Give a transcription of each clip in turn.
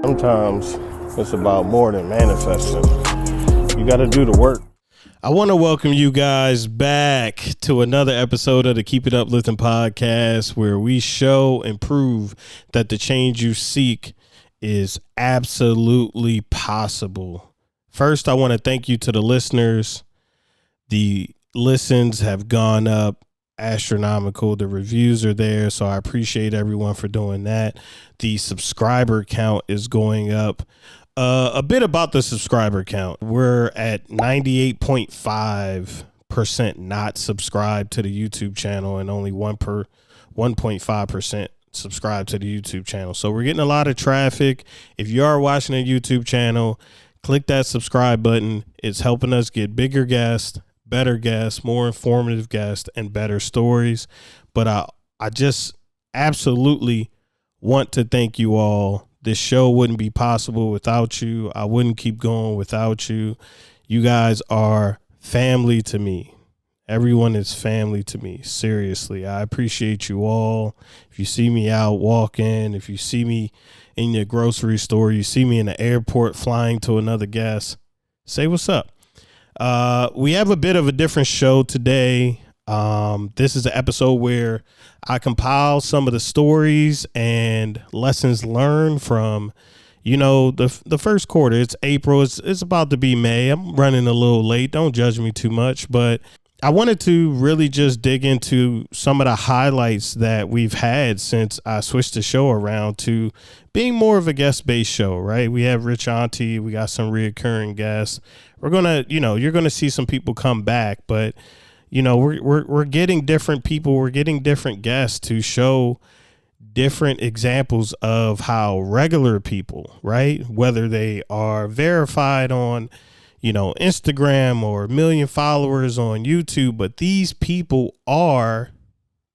Sometimes it's about more than manifesting. You got to do the work. I want to welcome you guys back to another episode of the Keep It Uplifting podcast, where we show and prove that the change you seek is absolutely possible. First, I want to thank you to the listeners. The listens have gone up astronomical. The reviews are there, so I appreciate everyone for doing that. The subscriber count is going up. A bit about the subscriber count. We're at 98.5% not subscribed to the YouTube channel and only 1.5% subscribed to the YouTube channel. So we're getting a lot of traffic. If you are watching a YouTube channel, click that subscribe button. It's helping us get bigger guests, better guests, more informative guests, and better stories. But I just absolutely want to thank you all. This show wouldn't be possible without you. I wouldn't keep going without you. You guys are family to me. Everyone is family to me. Seriously, I appreciate you all. If you see me out walking, if you see me in your grocery store, you see me in the airport flying to another guest, say what's up. We have a bit of a different show today. This is an episode where I compile some of the stories and lessons learned from, the first quarter. It's April. It's about to be May. I'm running a little late. Don't judge me too much, but I wanted to really just dig into some of the highlights that we've had since I switched the show around to being more of a guest-based show, right? We have Rich Auntie. We got some reoccurring guests. We're going to, you're going to see some people come back, but we're getting different people. We're getting different guests to show different examples of how regular people, right? Whether they are verified on, Instagram or 1 million followers on YouTube, but these people are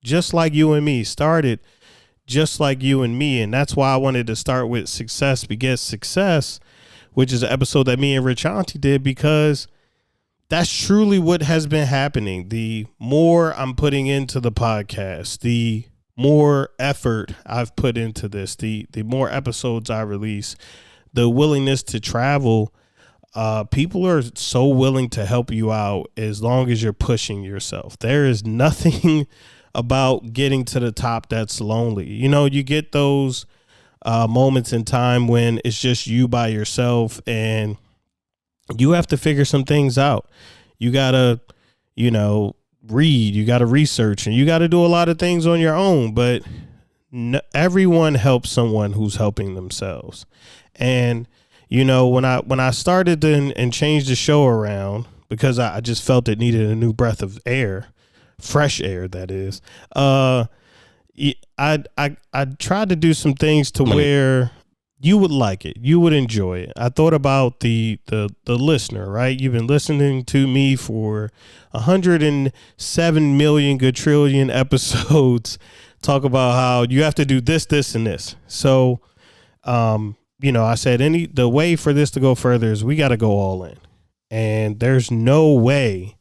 just like you and me, started just like you and me. And that's why I wanted to start with Success Begets Success, which is an episode that me and Rich Auntie did, because that's truly what has been happening. The more I'm putting into the podcast, the more effort I've put into this, the more episodes I release, the willingness to travel. People are so willing to help you out as long as you're pushing yourself. There is nothing about getting to the top that's lonely. You get those moments in time when it's just you by yourself and you have to figure some things out. You got to, read, you got to research, and you got to do a lot of things on your own. But everyone helps someone who's helping themselves. And, when I started and changed the show around, because I just felt it needed a new breath of air, fresh air, that is, I tried to do some things to where you would like it. You would enjoy it. I thought about the listener, right? You've been listening to me for 107 million quadrillion episodes. Talk about how you have to do this, this, and this. So, I said the way for this to go further is we got to go all in. And there's no way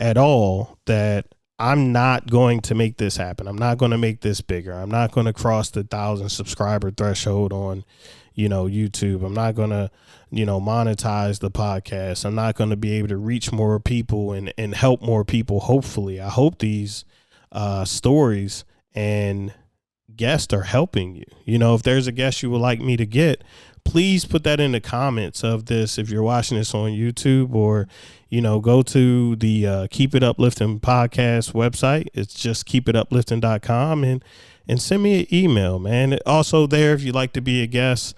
at all that I'm not going to make this happen. I'm not going to make this bigger. I'm not going to cross the 1,000 subscriber threshold on, YouTube. I'm not going to, monetize the podcast. I'm not going to be able to reach more people and help more people. Hopefully, I hope these stories and guests are helping you. If there's a guest you would like me to get, please put that in the comments of this. If you're watching this on YouTube, or, go to the Keep It Uplifting podcast website. It's just keepituplifting.com and send me an email, man. Also there, if you'd like to be a guest,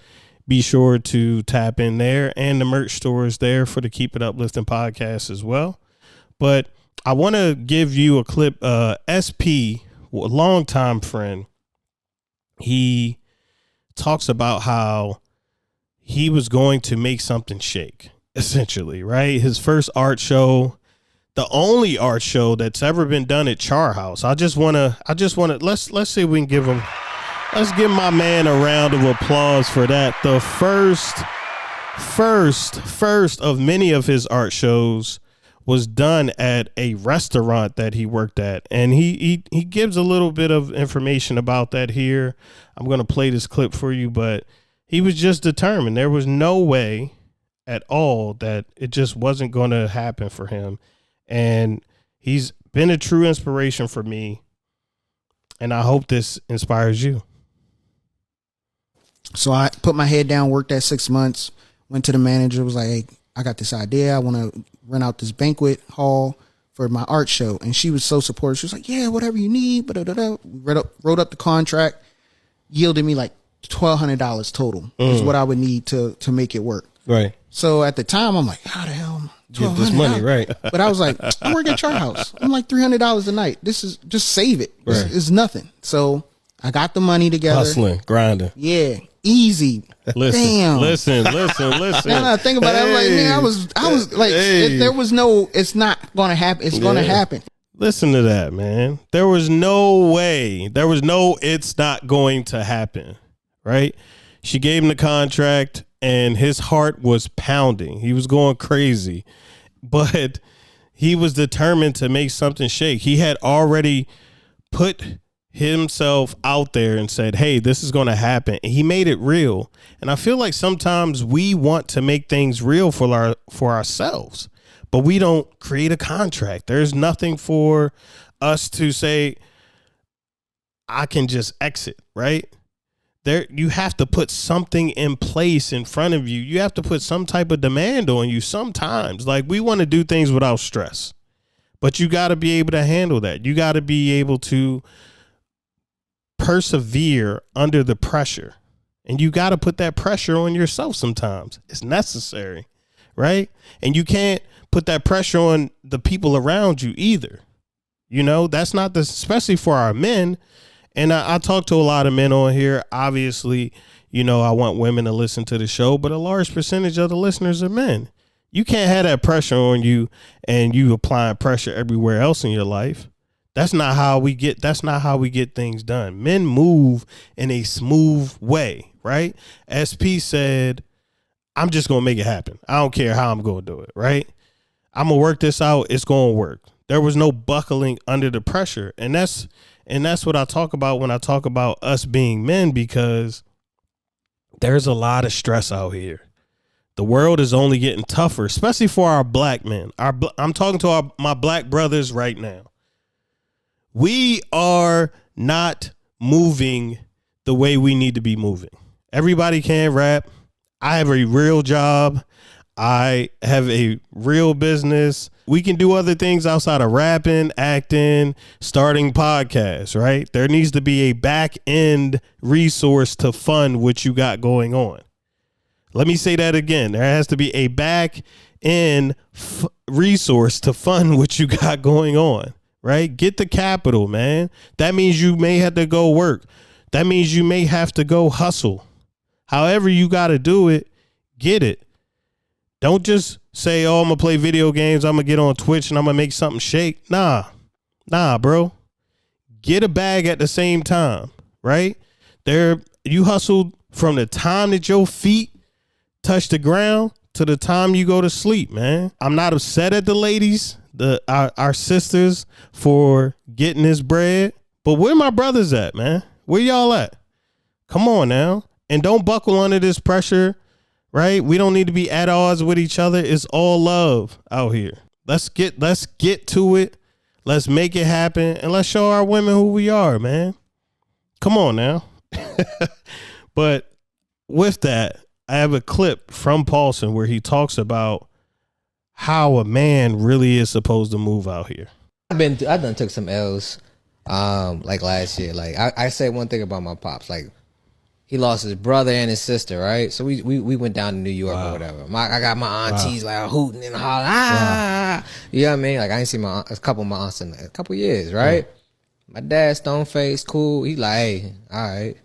be sure to tap in there, and the merch store is there for the Keep It Uplifting podcast as well. But I want to give you a clip. SP, a longtime friend, he talks about how he was going to make something shake, essentially, right? His first art show, the only art show that's ever been done at Char House. Let's see if we can let's give my man a round of applause for that. The first of many of his art shows was done at a restaurant that he worked at. And he gives a little bit of information about that here. I'm going to play this clip for you, but He was just determined. There was no way at all that it just wasn't going to happen for him. And he's been a true inspiration for me. And I hope this inspires you. So I put my head down, worked that 6 months, went to the manager, was like, hey, I got this idea. I want to rent out this banquet hall for my art show. And she was so supportive. She was like, yeah, whatever you need. Wrote up the contract, yielded me like $1,200 total is what I would need to make it work. Right. So at the time, I'm like, how the hell get this money? Right. But I was like, I work at Chart House. I'm like $300 a night. This is just save it. Right. It's nothing. So I got the money together. Hustling, grinding. Yeah. Easy. Damn. Listen. Now I think about it, I'm like, man, I was like, there was no, it's not going to happen. It's going to happen. Listen to that, man. There was no way. There was no, it's not going to happen. Right. She gave him the contract and his heart was pounding. He was going crazy, but he was determined to make something shake. He had already put himself out there and said, hey, this is going to happen. And he made it real. And I feel like sometimes we want to make things real for ourselves, but we don't create a contract. There's nothing for us to say, I can just exit, right? There, you have to put something in place in front of you. You have to put some type of demand on you sometimes. Like, we want to do things without stress, but you got to be able to handle that. You got to be able to persevere under the pressure, and you got to put that pressure on yourself sometimes. It's necessary, right? And you can't put that pressure on the people around you either. You know, that's not especially for our men. And I talk to a lot of men on here. Obviously, you know, I want women to listen to the show, but a large percentage of the listeners are men. You can't have that pressure on you and you applying pressure everywhere else in your life. That's not how we get things done. Men move in a smooth way, right? SP said, I'm just going to make it happen. I don't care how I'm going to do it, right? I'm going to work this out. It's going to work. There was no buckling under the pressure. And that's what I talk about when I talk about us being men, because there's a lot of stress out here. The world is only getting tougher, especially for our black men. I'm talking to my black brothers right now. We are not moving the way we need to be moving. Everybody can rap. I have a real job. I have a real business. We can do other things outside of rapping, acting, starting podcasts, right? There needs to be a back end resource to fund what you got going on. Let me say that again. There has to be a back end resource to fund what you got going on, right? Get the capital, man. That means you may have to go work. That means you may have to go hustle. However you got to do it, get it. Don't just say, oh, I'm going to play video games. I'm going to get on Twitch and I'm going to make something shake. Nah, bro. Get a bag at the same time, right? You hustled from the time that your feet touch the ground to the time you go to sleep, man. I'm not upset at the ladies, our sisters, for getting this bread. But where my brothers at, man? Where y'all at? Come on now. And don't buckle under this pressure. Right? We don't need to be at odds with each other. It's all love out here. Let's get to it. Let's make it happen. And let's show our women who we are, man. Come on now. But with that, I have a clip from Paulson where he talks about how a man really is supposed to move out here. I done took some L's like last year. Like I say one thing about my pops, like, he lost his brother and his sister, right? So we went down to New York or whatever. I got my aunties like hooting and hollering, you know what I mean? Like, I ain't seen a couple of my aunts in a couple years, right? My dad, stone face, cool. He like, hey, all right.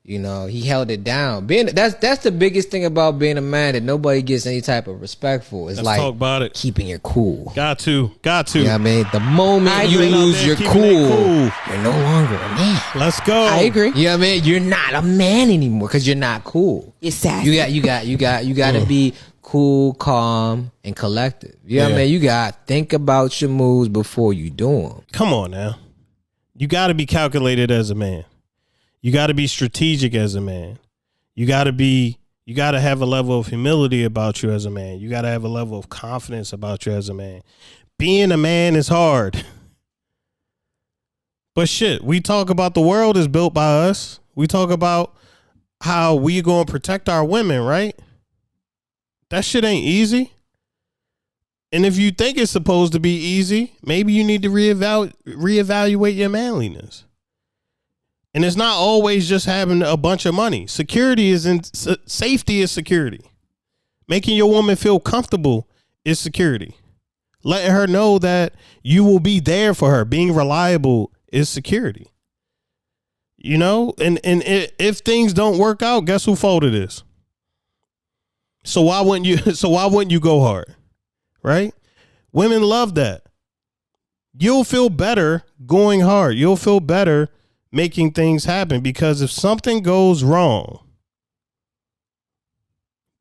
You know, he held it down. That's the biggest thing about being a man that nobody gets any type of respect for. It's Let's like talk about it. Keeping your cool. Got to. You know what I mean? The moment you lose your cool, you're no longer a man. Let's go. I agree. You know what I mean? You're not a man anymore because you're not cool. You're sassy. You got to be cool, calm, and collective. You know what I mean? You got to think about your moves before you do them. Come on now. You got to be calculated as a man. You got to be strategic as a man. You got to have a level of humility about you as a man. You got to have a level of confidence about you as a man. Being a man is hard. But shit, we talk about the world is built by us. We talk about how we going to protect our women, right? That shit ain't easy. And if you think it's supposed to be easy, maybe you need to reevaluate your manliness. And it's not always just having a bunch of money. Safety is security. Making your woman feel comfortable is security. Letting her know that you will be there for her. Being reliable is security. You know, and if things don't work out, guess who fault it is? So why wouldn't you go hard? Right? Women love that. You'll feel better going hard. You'll feel better making things happen, because if something goes wrong,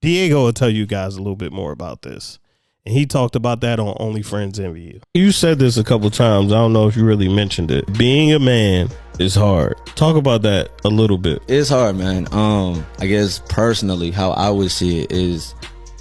Diego will tell you guys a little bit more about this. And he talked about that on Only Friends Envy You. You said this a couple times. I don't know if you really mentioned it. Being a man is hard. Talk about that a little bit. It's hard, man. I guess personally, how I would see it is,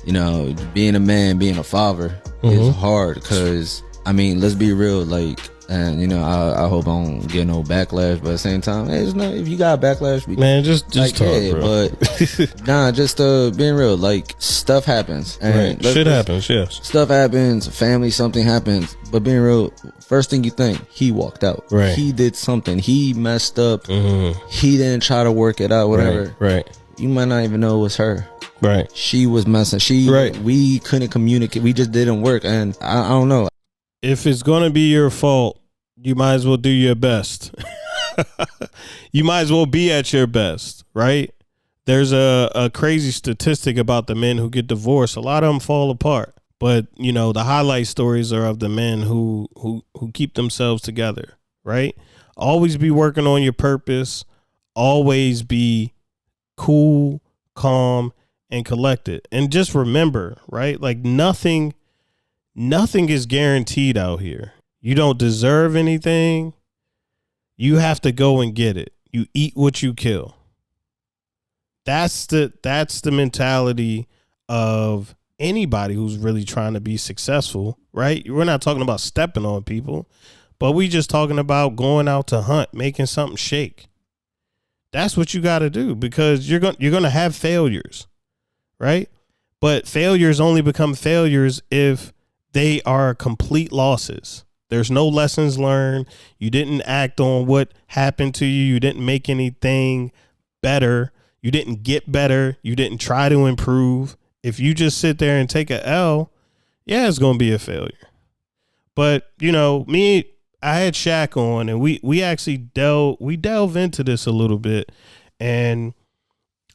you know, being a man, being a father is hard, because, I mean, let's be real, like, and, you know, I hope I don't get no backlash, but at the same time, hey, it's not, if you got backlash, man, just like, talk, yeah, bro. But nah, just being real, like, stuff happens, and right. Shit happens, yes. Stuff happens, family, something happens, but being real, first thing you think, he walked out, right? He did something, he messed up, he didn't try to work it out, whatever, right? You might not even know it was her. Right. She was messing. We couldn't communicate. We just didn't work. And I don't know. If it's going to be your fault, you might as well do your best. You might as well be at your best, right? There's a crazy statistic about the men who get divorced. A lot of them fall apart. But, you know, the highlight stories are of the men who keep themselves together, right? Always be working on your purpose. Always be cool, calm, and collected. And just remember, right? Like nothing is guaranteed out here. You don't deserve anything. You have to go and get it. You eat what you kill. That's the mentality of anybody who's really trying to be successful, right? We're not talking about stepping on people, but we just talking about going out to hunt, making something shake. That's what you got to do, because you're going to have failures. Right? But failures only become failures if they are complete losses. There's no lessons learned. You didn't act on what happened to you. You didn't make anything better. You didn't get better. You didn't try to improve. If you just sit there and take a L, yeah, it's going to be a failure. But, you know, I had Shaq on, and we actually delve into this a little bit, and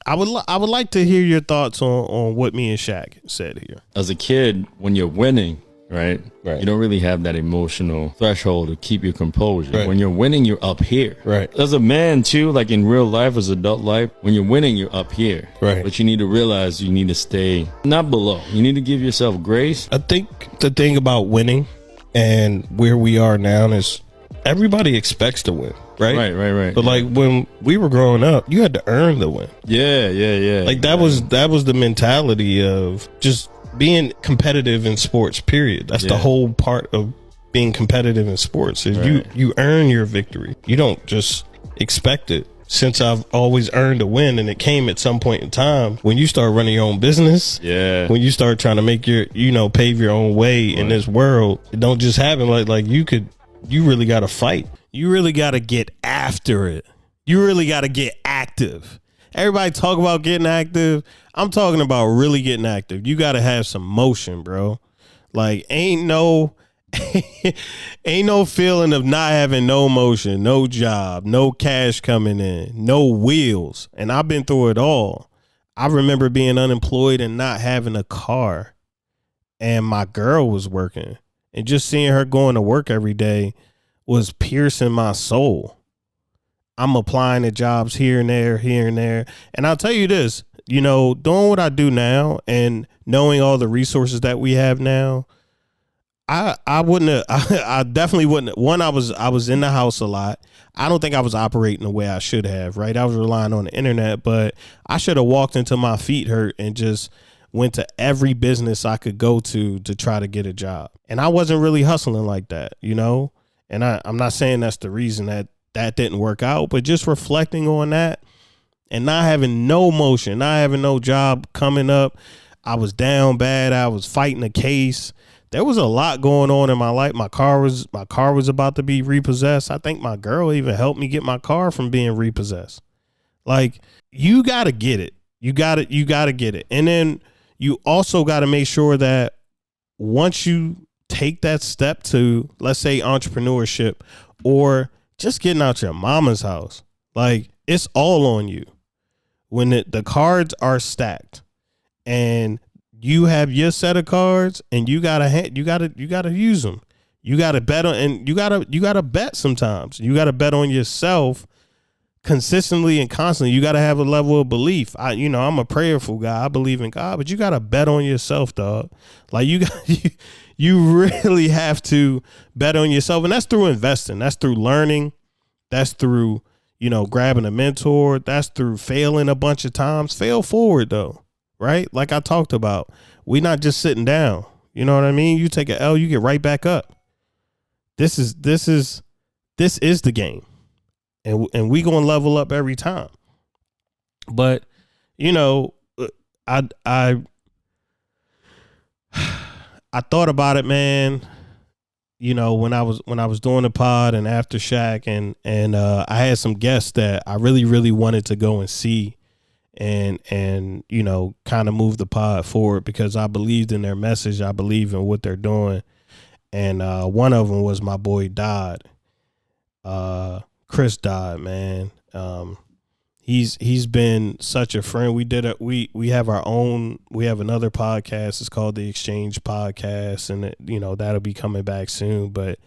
I would like to hear your thoughts on what me and Shaq said here. As a kid, when you're winning, right, you don't really have that emotional threshold to keep your composure. Right. When you're winning, you're up here. Right. As a man, too, like in real life, as adult life, when you're winning, you're up here. Right. But you need to realize you need to stay not below. You need to give yourself grace. I think the thing about winning and where we are now is everybody expects to win. Right. But like when we were growing up, you had to earn the win. Yeah. Like that was the mentality of just being competitive in sports, period. That's the whole part of being competitive in sports is you earn your victory. You don't just expect it. Since I've always earned a win, and it came at some point in time when you start running your own business. Yeah. When you start trying to make your, pave your own way in this world, it don't just happen like you really got to fight. You really got to get after it. You really got to get active. Everybody talk about getting active. I'm talking about really getting active. You got to have some motion, bro. Like ain't no feeling of not having no motion, no job, no cash coming in, no wheels. And I've been through it all. I remember being unemployed and not having a car, and my girl was working, and just seeing her going to work every day was piercing my soul. I'm applying to jobs here and there. And I'll tell you this, doing what I do now and knowing all the resources that we have now, I definitely wouldn't. One, I was in the house a lot. I don't think I was operating the way I should have, right? I was relying on the internet, but I should have walked until my feet hurt and just went to every business I could go to try to get a job. And I wasn't really hustling like that, you know? And I'm not saying that's the reason that didn't work out, but just reflecting on that and not having no motion, not having no job coming up. I was down bad. I was fighting a case. There was a lot going on in my life. My car was about to be repossessed. I think my girl even helped me get my car from being repossessed. Like, you got to get it. You got to get it. And then you also got to make sure that once you take that step to, let's say, entrepreneurship or just getting out your mama's house, like, it's all on you. When the cards are stacked and you have your set of cards and you gotta use them. You gotta bet on, and you gotta bet sometimes. You gotta bet on yourself consistently and constantly. You gotta have a level of belief. I'm a prayerful guy. I believe in God, but you gotta bet on yourself, dog. Like you really have to bet on yourself, and that's through investing. That's through learning. That's through grabbing a mentor. That's through failing a bunch of times. Fail forward though. Right? Like I talked about, we not just sitting down. You know what I mean? You take an L, you get right back up. This is the game. And we going to level up every time. But, I thought about it, man. When I was doing the pod and Aftershack and I had some guests that I really, really wanted to go and see and kind of move the pod forward because I believed in their message. I believe in what they're doing. And one of them was my boy Dodd. Chris Dodd, man. He's been such a friend. We have another podcast. It's called the Exchange Podcast, and that'll be coming back soon. But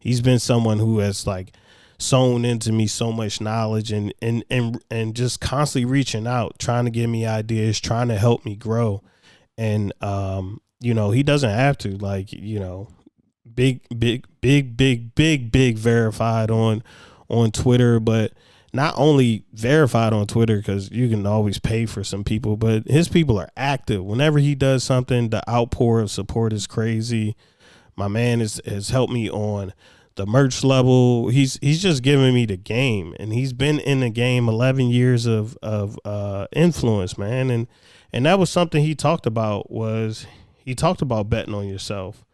he's been someone who has like sewn into me so much knowledge and just constantly reaching out, trying to give me ideas, trying to help me grow. And he doesn't have to, like, big verified on Twitter, but not only verified on Twitter, because you can always pay for some people, but his people are active. Whenever he does something, the outpour of support is crazy. My man has helped me on the merch level. He's just giving me the game, and he's been in the game 11 years of influence, man. And that was something he talked about betting on yourself.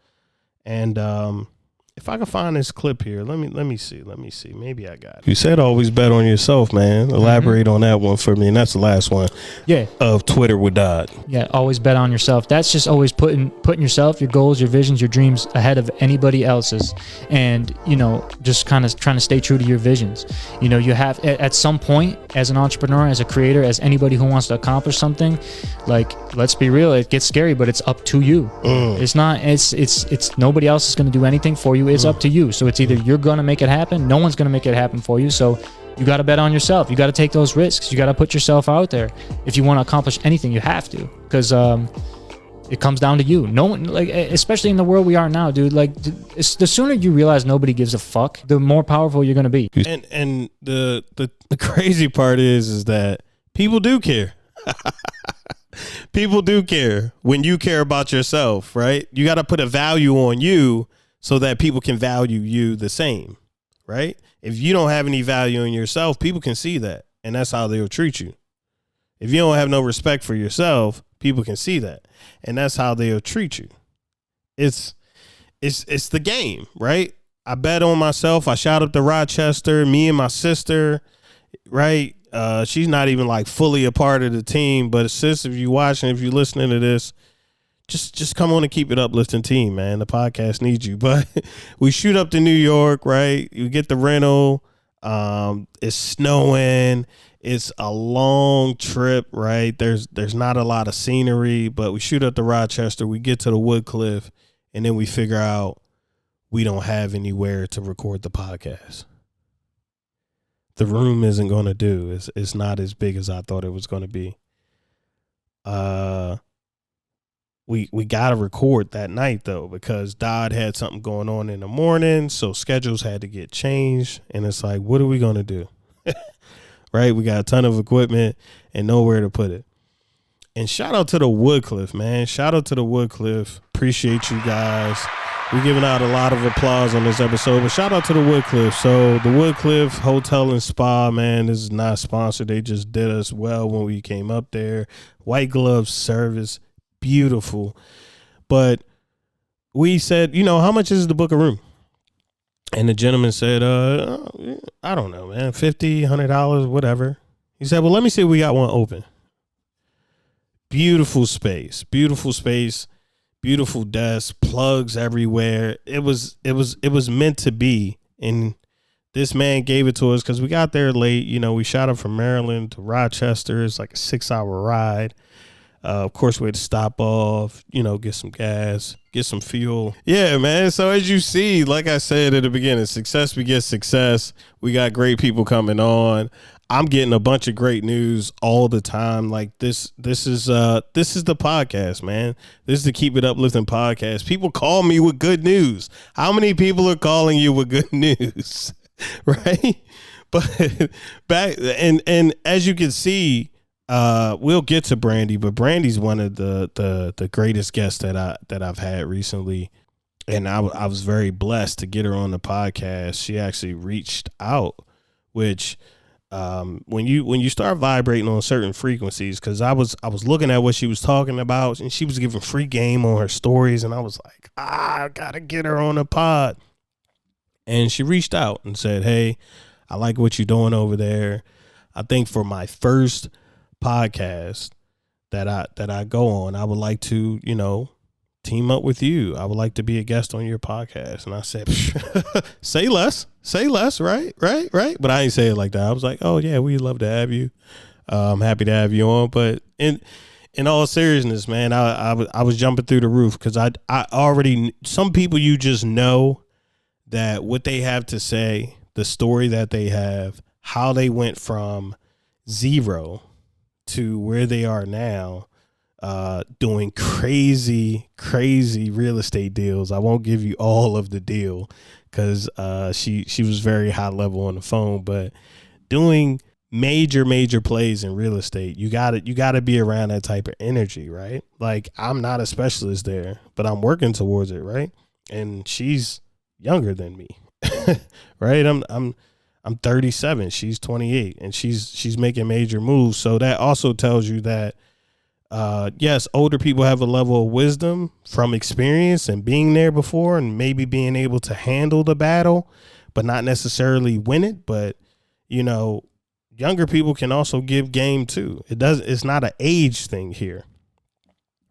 And if I can find this clip here, let me see. Maybe I got it. You said always bet on yourself, man. Elaborate on that one for me. And that's the last one. Yeah. Of Twitter with Dodd. Yeah, always bet on yourself. That's just always putting yourself, your goals, your visions, your dreams ahead of anybody else's. And, just kind of trying to stay true to your visions. You have at some point as an entrepreneur, as a creator, as anybody who wants to accomplish something, like, let's be real, it gets scary, but it's up to you. It's not, it's nobody else is going to do anything for you. It's up to you. So it's either you're going to make it happen. No one's going to make it happen for you. So you got to bet on yourself. You got to take those risks. You got to put yourself out there. If you want to accomplish anything, you have to, because it comes down to you. No one, like, especially in the world we are now, dude, like, the sooner you realize nobody gives a fuck, the more powerful you're going to be. And the crazy part is that people do care. People do care when you care about yourself, right? You got to put a value on you so that people can value you the same, right? If you don't have any value in yourself, people can see that, and that's how they'll treat you. If you don't have no respect for yourself, people can see that, and that's how they'll treat you. It's the game, right? I bet on myself. I shot up to Rochester, me and my sister, right? She's not even like fully a part of the team, but sis, if you watching, if you're listening to this, just come on and Keep It Uplifting team, man. The podcast needs you. But we shoot up to New York, right? You get the rental. It's snowing. It's a long trip, right? There's not a lot of scenery, but we shoot up to Rochester. We get to the Woodcliff, and then we figure out we don't have anywhere to record the podcast. The room isn't going to do. It's not as big as I thought it was going to be. we got to record that night though, because Dodd had something going on in the morning, so schedules had to get changed, and it's like, what are we gonna do? Right, we got a ton of equipment and nowhere to put it. And shout out to the Woodcliff, man. Shout out to the Woodcliff. Appreciate you guys. We're giving out a lot of applause on this episode, but shout out to the Woodcliff. So the Woodcliff Hotel and Spa, man, this is not sponsored. They just did us well when we came up there. White glove service, beautiful. But we said, how much is the book a room? And the gentleman said, I don't know, man, $50, $100, whatever. He said, well, let me see if we got one open. Beautiful space, beautiful desk, plugs everywhere. It was meant to be. And this man gave it to us because we got there late. We shot up from Maryland to Rochester. It's like a 6-hour ride. Of course, we had to stop off, get some gas, get some fuel. Yeah, man. So as you see, like I said at the beginning, success begets success. We got great people coming on. I'm getting a bunch of great news all the time. Like this is the podcast, man. This is the Keep It Uplifting podcast. People call me with good news. How many people are calling you with good news? Right? But back and as you can see, we'll get to Brandi, but Brandi's one of the greatest guests that I've had recently. And I was very blessed to get her on the podcast. She actually reached out, which when you start vibrating on certain frequencies, because I was looking at what she was talking about, and she was giving free game on her stories, and I was like, I gotta get her on the pod. And she reached out and said, hey, I like what you're doing over there. I think for my first podcast that I go on, I would like to team up with you. I would like to be a guest on your podcast. And I said, say less, right? But I ain't say it like that. I was like, oh yeah, we'd love to have you. I'm happy to have you on. But in all seriousness, man, I was jumping through the roof because I already, some people, you just know that what they have to say, the story that they have, how they went from zero to where they are now, doing crazy real estate deals. I won't give you all of the deal because she was very high level on the phone, but doing major plays in real estate, you gotta be around that type of energy, right? Like, I'm not a specialist there, but I'm working towards it, right? And she's younger than me, right? I'm 37, she's 28, and she's making major moves. So that also tells you that yes, older people have a level of wisdom from experience and being there before, and maybe being able to handle the battle, but not necessarily win it. But younger people can also give game too. It's not an age thing here,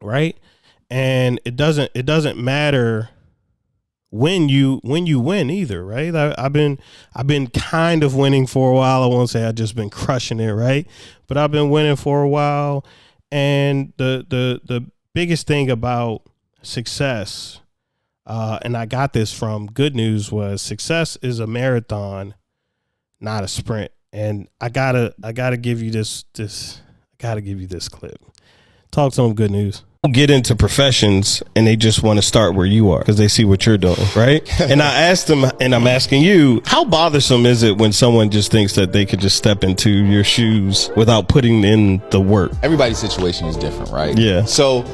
right? And it doesn't matter when you win either, right? I've been kind of winning for a while. I won't say I've just been crushing it, right? But I've been winning for a while. And the biggest thing about success, and I got this from Good News, was success is a marathon, not a sprint. And I gotta give you this clip. Talk to them, Good News. Get into professions and they just want to start where you are because they see what you're doing, right? And I asked them, and I'm asking you, how bothersome is it when someone just thinks that they could just step into your shoes without putting in the work? Everybody's situation is different, right? Yeah. So,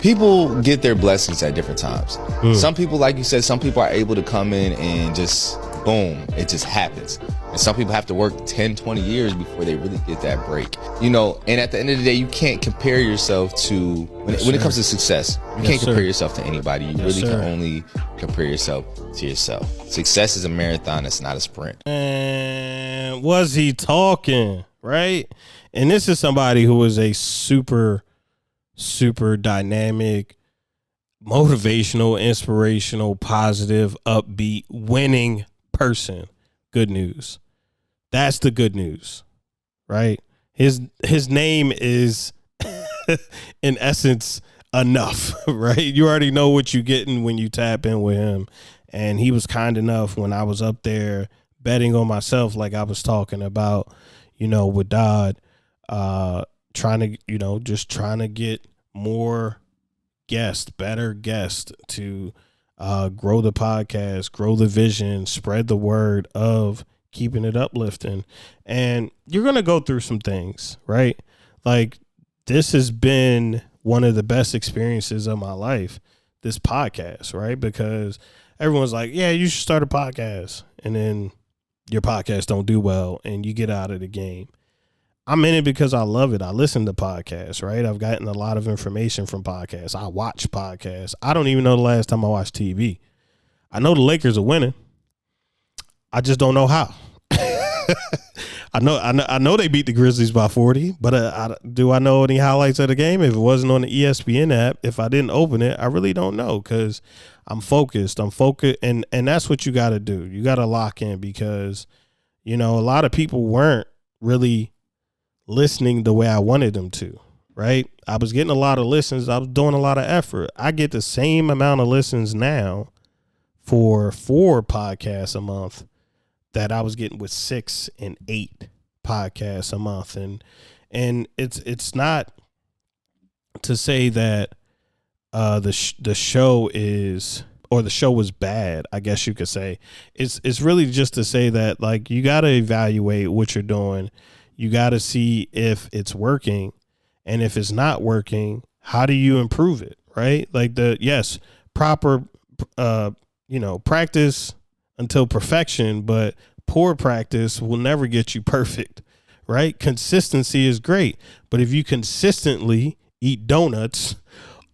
people get their blessings at different times. Some people, like you said, some people are able to come in and just boom, it just happens. And some people have to work 10, 20 years before they really get that break. And at the end of the day, you can't compare yourself to, when it comes to success, you can't compare yourself to anybody. You really can only compare yourself to yourself. Success is a marathon, it's not a sprint. And was he talking, right? And this is somebody who is a super dynamic, motivational, inspirational, positive, upbeat, winning person. Good News. That's the good news, right? His name is in essence enough, right? You already know what you're getting when you tap in with him. And he was kind enough when I was up there betting on myself, like I was talking about, with Dodd, trying to get more guests, better guests to grow the podcast, grow the vision, spread the word of keeping it uplifting. And you're going to go through some things, right? Like, this has been one of the best experiences of my life, this podcast, right? Because everyone's like, yeah, you should start a podcast. And then your podcast don't do well and you get out of the game. I'm in it because I love it. I listen to podcasts, right? I've gotten a lot of information from podcasts. I watch podcasts. I don't even know the last time I watched TV. I know the Lakers are winning. I just don't know how. I know they beat the Grizzlies by 40, but do I know any highlights of the game? If it wasn't on the ESPN app, if I didn't open it, I really don't know because I'm focused. And that's what you got to do. You got to lock in because, a lot of people weren't really listening the way I wanted them to, right? I was getting a lot of listens. I was doing a lot of effort. I get the same amount of listens now for 4 podcasts a month that I was getting with 6 and 8 podcasts a month. And it's not to say that the show is, or the show was bad, I guess you could say. It's really just to say that, like, you got to evaluate what you're doing. You got to see if it's working, and if it's not working, how do you improve it? Right? Like proper, practice until perfection, but poor practice will never get you perfect. Right? Consistency is great, but if you consistently eat donuts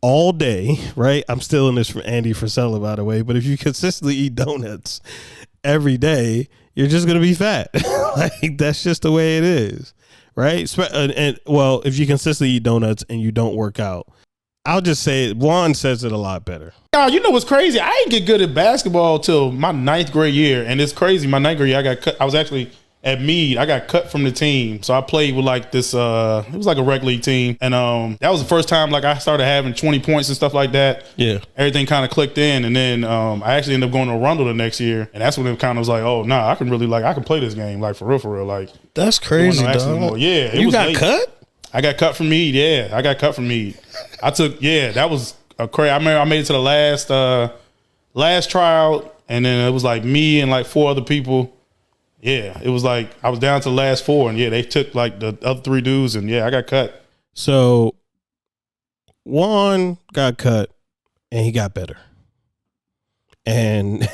all day, right? I'm stealing this from Andy Frisella, by the way, but if you consistently eat donuts every day, you're just going to be fat. Like, that's just the way it is, right? And if you consistently eat donuts and you don't work out, I'll just say Juan says it a lot better. You know what's crazy? I didn't get good at basketball till my 9th grade year, and it's crazy. My 9th grade year, I got cut. I was actually at Meade. I got cut from the team, so I played with like this. It was like a rec league team, and that was the first time like I started having 20 points and stuff like that. Yeah, everything kind of clicked in, and then I actually ended up going to Arundel the next year, and that's when it kind of was like, oh nah, I can really I can play this game like for real. Like, that's crazy, dog. Yeah, you got cut. I got cut from Meade. Yeah, I got cut from Meade. That was a crazy. I remember I made it to the last tryout, and then it was like me and like 4 other people. Yeah, it was like I was down to the last 4, and they took like the other 3 dudes, and I got cut. So Juan got cut, and he got better. And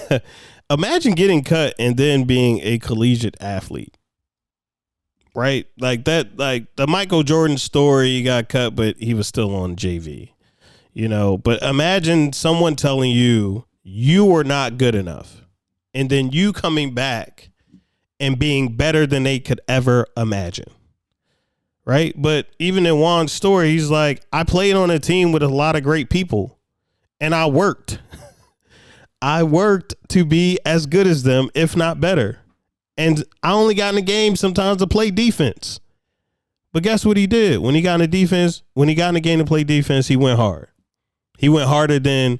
imagine getting cut and then being a collegiate athlete, right? Like that, like the Michael Jordan story. He got cut, but he was still on JV, But imagine someone telling you you were not good enough, and then you coming back and being better than they could ever imagine. Right? But even in Juan's story, he's like, I played on a team with a lot of great people, and I worked. I worked to be as good as them, if not better. And I only got in the game sometimes to play defense. But guess what he did? When he got in the game to play defense, he went hard. He went harder than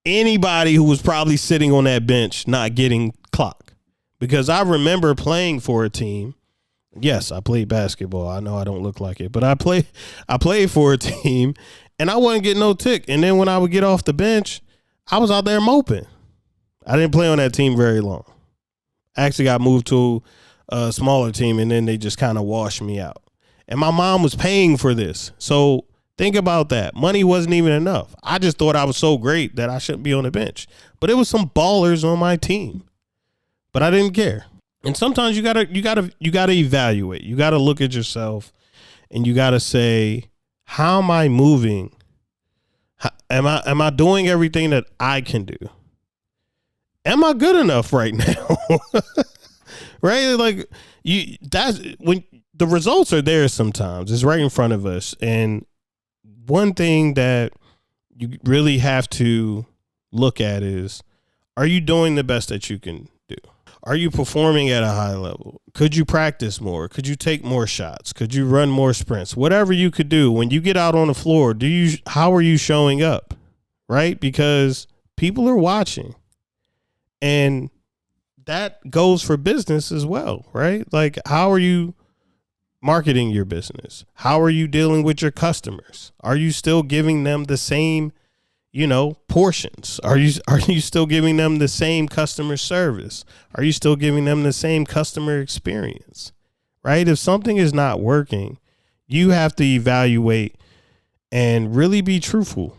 anybody who was probably sitting on that bench not getting clock. Because I remember playing for a team. Yes, I played basketball. I know I don't look like it, but I played for a team, and I wasn't getting no tick. And then when I would get off the bench, I was out there moping. I didn't play on that team very long. I actually got moved to a smaller team, and then they just kind of washed me out. And my mom was paying for this. So think about that. Money wasn't even enough. I just thought I was so great that I shouldn't be on the bench. But it was some ballers on my team. But I didn't care. And sometimes you gotta evaluate. You gotta look at yourself, and you gotta say, how am I moving? Am I doing everything that I can do? Am I good enough right now? Right? Like, that's when the results are there. Sometimes it's right in front of us. And one thing that you really have to look at is, are you doing the best that you can do? Are you performing at a high level? Could you practice more? Could you take more shots? Could you run more sprints? Whatever you could do when you get out on the floor, how are you showing up? Right? Because people are watching. And that goes for business as well, right? Like, how are you marketing your business? How are you dealing with your customers? Are you still giving them the same, portions? Are you still giving them the same customer service? Are you still giving them the same customer experience? Right? If something is not working, you have to evaluate and really be truthful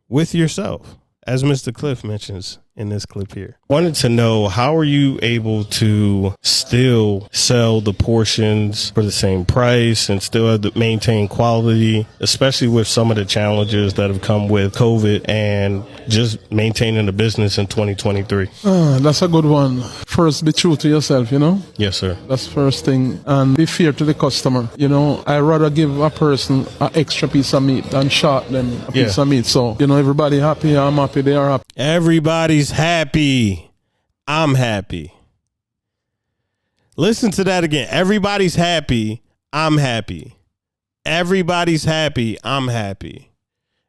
with yourself, as Mr. Cliff mentions in this clip here. Wanted to know, how are you able to still sell the portions for the same price and still maintain quality, especially with some of the challenges that have come with COVID and just maintaining the business in 2023? That's a good one. First, be true to yourself, Yes, sir. That's first thing. And be fair to the customer. I'd rather give a person an extra piece of meat than short them a piece of meat. So, everybody happy, I'm happy, they are happy. Everybody's happy. I'm happy. Listen to that again. Everybody's happy. I'm happy. Everybody's happy. I'm happy.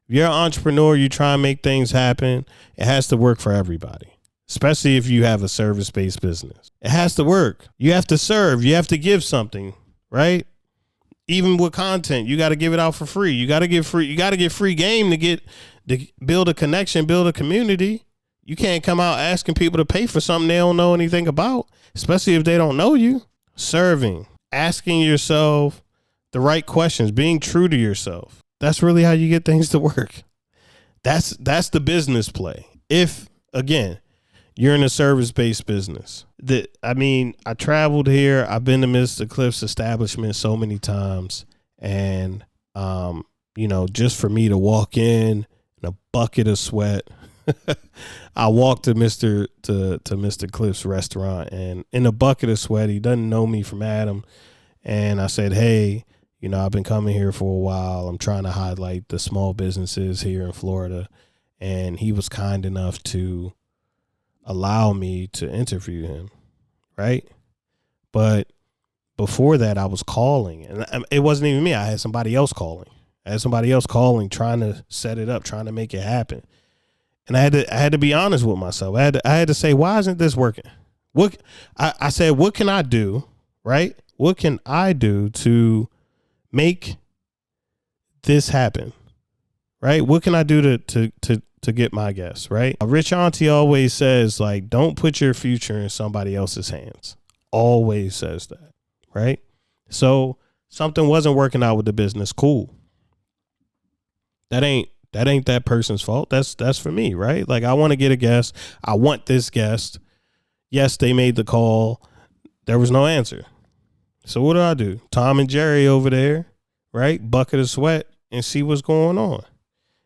If you're an entrepreneur, you try and make things happen, it has to work for everybody, especially if you have a service-based business. It has to work. You have to serve. You have to give something, right? Even with content, you got to give it out for free. You got to get free. You got to get free game to build a connection, build a community. You can't come out asking people to pay for something they don't know anything about, especially if they don't know you. Serving, asking yourself the right questions, being true to yourself. That's really how you get things to work. That's the business play. If, again, you're in a service-based business. I traveled here. I've been to Mr. Cliff's establishment so many times. And, just for me to walk in a bucket of sweat, I walked to Mr. Cliff's restaurant, and in a bucket of sweat, he doesn't know me from Adam. And I said, hey, I've been coming here for a while. I'm trying to highlight the small businesses here in Florida. And he was kind enough to allow me to interview him. Right. But before that, I was calling, and it wasn't even me. I had somebody else calling. Trying to set it up, trying to make it happen. And I had to be honest with myself. I had to say, why isn't this working? I said, what can I do? Right? What can I do to make this happen? Right? What can I do to get my guests? Right? A rich auntie always says, like, don't put your future in somebody else's hands. Always says that. Right? So something wasn't working out with the business. Cool. That ain't that person's fault. That's for me, right? Like, I want to get a guest. I want this guest. Yes, they made the call. There was no answer. So what do? Tom and Jerry over there, right? Bucket of sweat and see what's going on.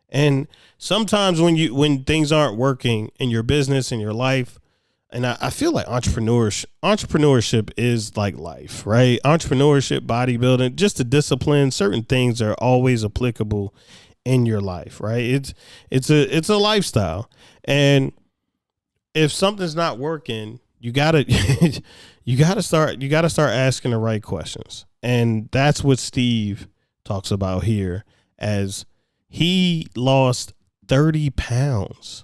And sometimes when things aren't working in your business, in your life, and I feel like entrepreneurship is like life, right? Entrepreneurship, bodybuilding, just the discipline, certain things are always applicable in your life, right? It's a lifestyle. And if something's not working, you gotta start asking the right questions. And that's what Steve talks about here, as he lost 30 pounds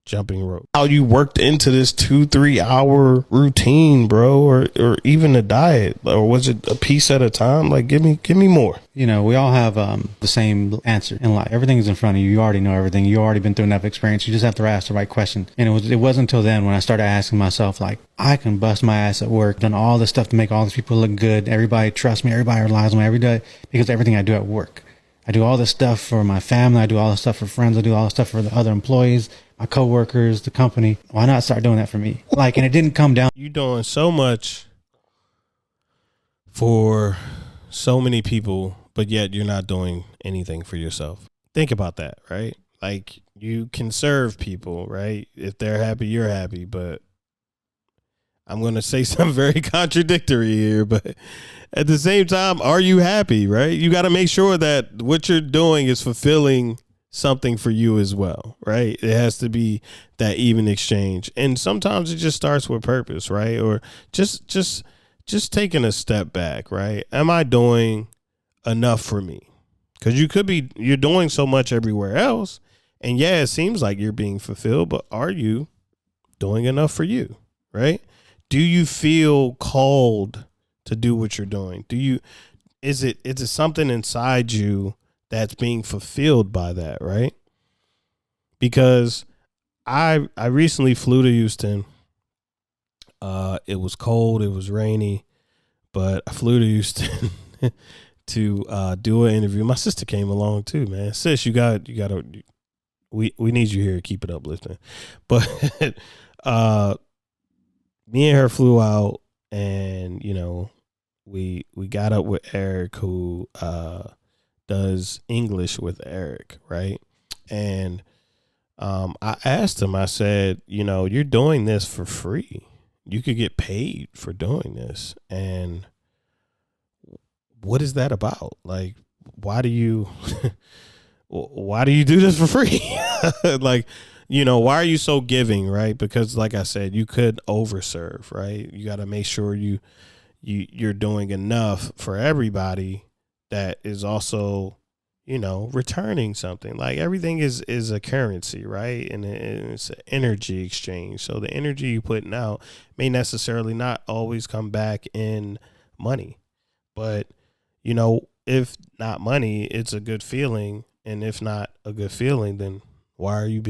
jumping rope. How you worked into this 2-3 hour routine, bro, or even a diet, or was it a piece at a time? Like, give me more. We all have the same answer in life. Everything's in front of you. You already know everything. You already been through enough experience. You just have to ask the right question. And it wasn't until then when I started asking myself, like, I can bust my ass at work, done all this stuff to make all these people look good. Everybody trusts me. Everybody relies on me every day because everything I do at work. I do all this stuff for my family. I do all this stuff for friends. I do all this stuff for the other employees, my coworkers, the company. Why not start doing that for me? Like, and it didn't come down. You doing so much for so many people, but yet you're not doing anything for yourself. Think about that, right? Like, you can serve people, right? If they're happy, you're happy. But I'm going to say something very contradictory here, but at the same time, are you happy, right? You got to make sure that what you're doing is fulfilling something for you as well, right? It has to be that even exchange. And sometimes it just starts with purpose, right? Or just taking a step back, right? Am I doing enough for me? Because you're doing so much everywhere else. And yeah, it seems like you're being fulfilled, but are you doing enough for you, right? Do you feel called to do what you're doing? Is it something inside you that's being fulfilled by that, right? Because I recently flew to Houston. It was cold, it was rainy, but I flew to Houston to do an interview. My sister came along too, man. Sis, we need you here. Keep it uplifting. But me and her flew out, and we got up with Eric, who does English with Eric, right? And I asked him, I said, you're doing this for free. You could get paid for doing this. And what is that about? Like, why do you do this for free? Like, why are you so giving, right? Because like I said, you could overserve, right? You got to make sure you're doing enough for everybody that is also, returning something. Like, everything is a currency, right? And it's an energy exchange. So the energy you putting out may necessarily not always come back in money, but if not money, it's a good feeling. And if not a good feeling, then why are you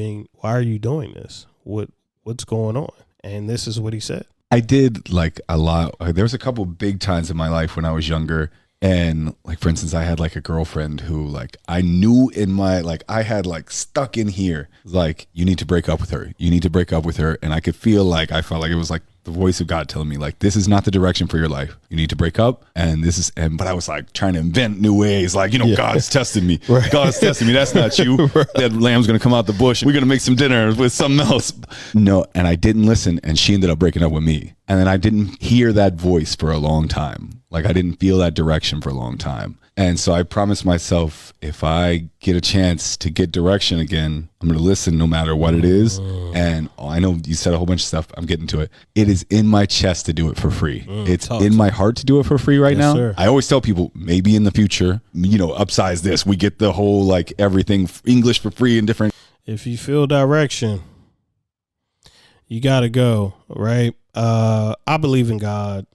doing this? What's going on? And this is what he said. I did like a lot. There was a couple big times in my life when I was younger. And like, for instance, I had like a girlfriend who like, I knew in my, like, I had like stuck in here, like, you need to break up with her. You need to break up with her. And I felt like it was like the voice of God telling me, like, this is not the direction for your life. You need to break up. But I was like trying to invent new ways. Like, God's testing me. Right. God's testing me. That's not you. Right. That lamb's going to come out the bush. We're going to make some dinner with something else. No. And I didn't listen. And she ended up breaking up with me. And then I didn't hear that voice for a long time. Like, I didn't feel that direction for a long time. And so I promised myself, if I get a chance to get direction again, I'm going to listen no matter what it is. And I know you said a whole bunch of stuff. I'm getting to it. It is in my chest to do it for free. It's in my heart to do it for free right now. Sir. I always tell people, maybe in the future, upsize this. We get the whole, like, everything English for free and different. If you feel direction, you got to go, right? I believe in God.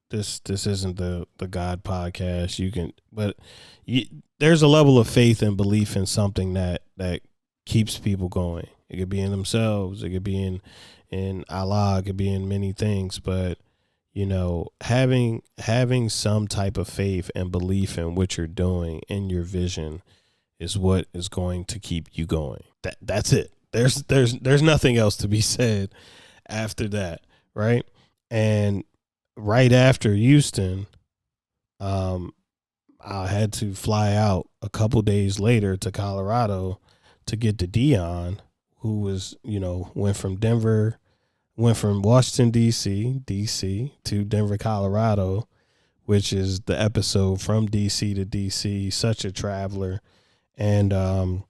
This isn't the God podcast. There's a level of faith and belief in something that keeps people going. It could be in themselves. It could be in Allah. It could be in many things. But having some type of faith and belief in what you're doing in your vision is what is going to keep you going. That's it. There's nothing else to be said after that, right? And right after Houston, I had to fly out a couple days later to Colorado to get to Dion, who was, went from Washington, D.C. to Denver, Colorado, which is the episode From D.C. to D.C., such a traveler. And, I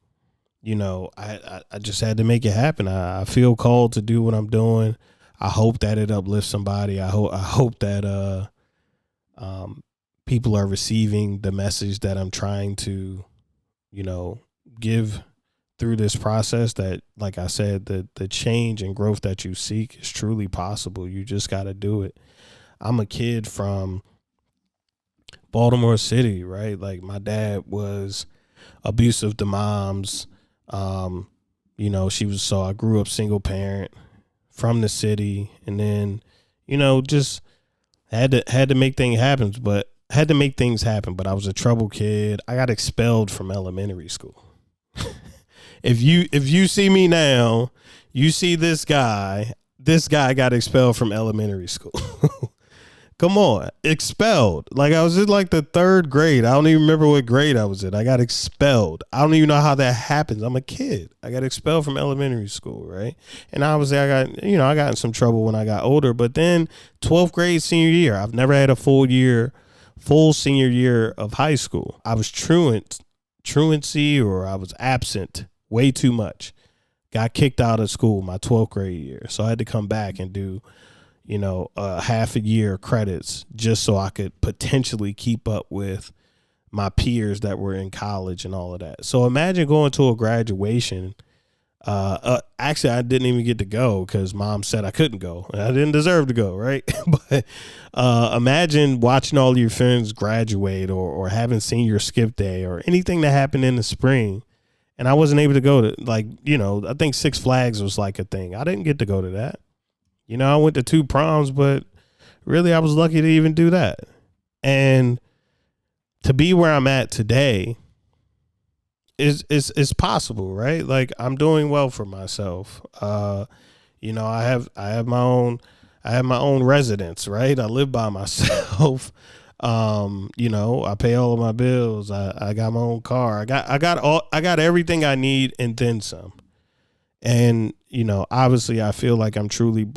just had to make it happen. I feel called to do what I'm doing. I hope that it uplifts somebody. I hope that people are receiving the message that I'm trying to, give through this process. That, like I said, the change and growth that you seek is truly possible. You just got to do it. I'm a kid from Baltimore City, right? Like, my dad was abusive to moms. I grew up single parent from the city, and then, just had to make things happen, but I was a troubled kid. I got expelled from elementary school. If you see me now, you see this guy got expelled from elementary school. Come on, expelled. Like, I was in like the third grade. I don't even remember what grade I was in. I got expelled. I don't even know how that happens. I'm a kid. I got expelled from elementary school, right? And obviously I got in some trouble when I got older. But then 12th grade, senior year, I've never had a full senior year of high school. I was truancy, or I was absent way too much. Got kicked out of school my 12th grade year. So I had to come back and do half a year credits just so I could potentially keep up with my peers that were in college and all of that. So imagine going to a graduation Actually, I didn't even get to go because mom said I couldn't go. I didn't deserve to go, right? But imagine watching all your friends graduate or having senior skip day or anything that happened in the spring. And I wasn't able to go to, like, you know, I think Six Flags was like a thing. I didn't get to go to that. You know, I went to 2 proms, but really I was lucky to even do that. And to be where I'm at today is possible, right? Like, I'm doing well for myself. You know, I have my own residence, right? I live by myself. You know, I pay all of my bills. I got my own car. I got everything I need and then some. And, you know, obviously I feel like I'm truly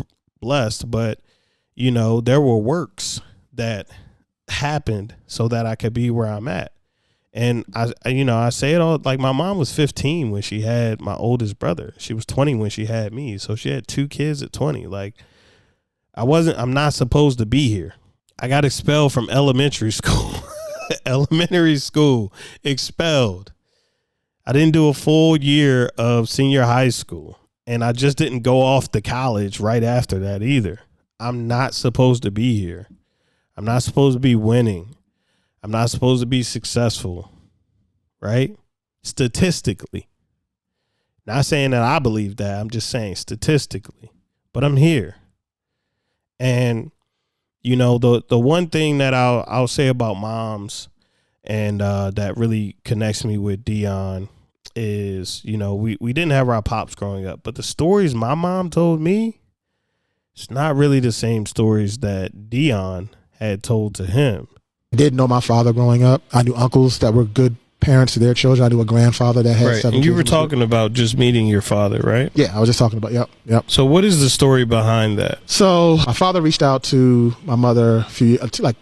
blessed, but, you know, there were works that happened so that I could be where I'm at. And I say it all, like, my mom was 15 when she had my oldest brother. She was 20 when she had me. So she had 2 kids at 20. Like, I'm not supposed to be here. I got expelled from elementary school. Elementary school, expelled. I didn't do a full year of senior high school. And I just didn't go off to college right after that either. I'm not supposed to be here. I'm not supposed to be winning. I'm not supposed to be successful, right? Statistically. Not saying that I believe that. I'm just saying statistically. But I'm here. And, you know, the one thing that I'll say about moms and that really connects me with Dion is, you know, we didn't have our pops growing up. But the stories my mom told me, it's not really the same stories that Dion had told to him. I didn't know my father growing up. I knew uncles that were good parents to their children. I knew a grandfather that had right. 7 And you kids. were talking about just meeting your father, right? Yeah, I was just talking about, yep. So what is the story behind that? So my father reached out to my mother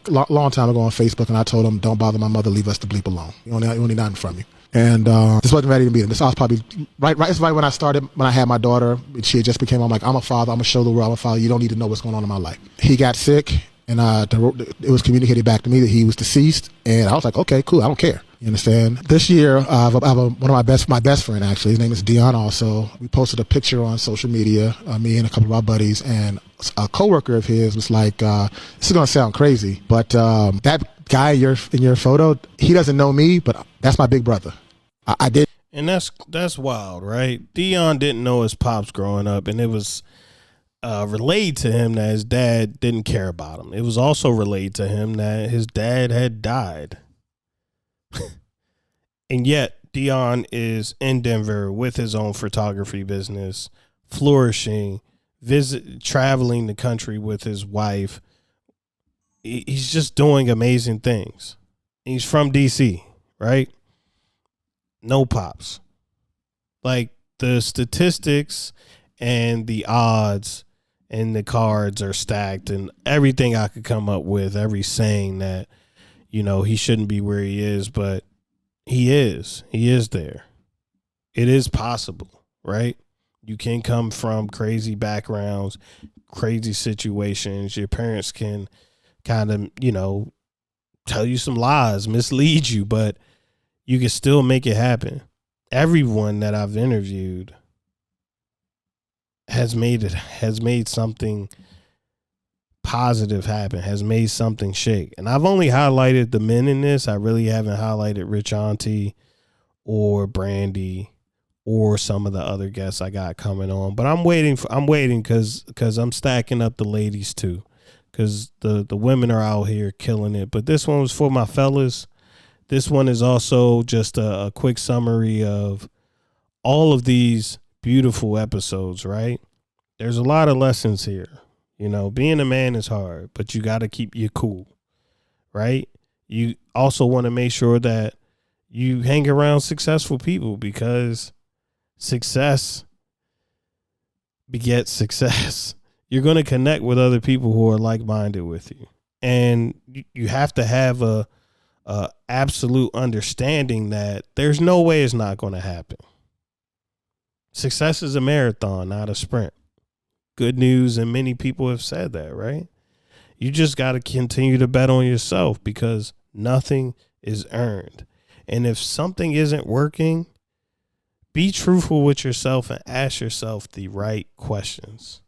long time ago on Facebook, and I told him, don't bother my mother, leave us the bleep alone. You only nothing from you. And this wasn't ready to meet him. This was probably right when I started, when I had my daughter. She had just became, I'm like, I'm a father. I'm going to show the world I'm a father. You don't need to know what's going on in my life. He got sick. And it was communicated back to me that he was deceased, and I was like, okay, cool, I don't care. You understand? This year, I have one of my best friend actually. His name is Dion. Also, we posted a picture on social media, me and a couple of our buddies, and a coworker of his was like, "This is gonna sound crazy, but that guy in your photo, he doesn't know me, but that's my big brother." I did, and that's wild, right? Dion didn't know his pops growing up, and it was relayed to him that his dad didn't care about him. It was also relayed to him that his dad had died. And yet Dion is in Denver with his own photography business, flourishing, traveling the country with his wife. He's just doing amazing things. He's from DC, right? No pops. Like, the statistics and the odds and the cards are stacked, and everything I could come up with, every saying that, you know, he shouldn't be where he is, but he is there. It is possible, right? You can come from crazy backgrounds, crazy situations. Your parents can kind of, you know, tell you some lies, mislead you, but you can still make it happen. Everyone that I've interviewed has made something positive happen, has made something shake. And I've only highlighted the men in this. I really haven't highlighted Rich Auntie or Brandi or some of the other guests I got coming on. But I'm waiting because I'm stacking up the ladies too, because the women are out here killing it. But this one was for my fellas. This one is also just a quick summary of all of these beautiful episodes, right? There's a lot of lessons here. You know, being a man is hard, but you got to keep you cool, right? You also want to make sure that you hang around successful people, because success begets success. You're going to connect with other people who are like-minded with you. And you have to have a absolute understanding that there's no way it's not going to happen. Success is a marathon, not a sprint. Good news, and many people have said that, right? You just got to continue to bet on yourself, because nothing is earned. And if something isn't working, Be truthful with yourself and ask yourself the right questions.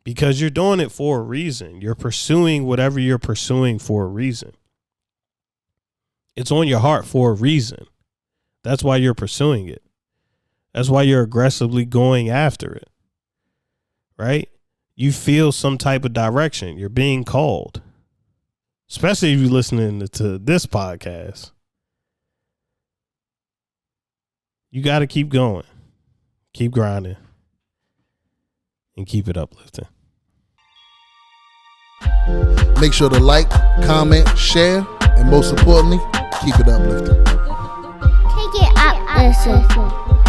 Because you're doing it for a reason. You're pursuing whatever you're pursuing for a reason. It's on your heart for a reason. That's why you're pursuing it. That's why you're aggressively going after it. Right? You feel some type of direction. You're being called. Especially if you're listening to this podcast. You got to keep going. Keep grinding. And keep it uplifting. Make sure to like, comment, share, and most importantly, keep it uplifting. Take it up, listen.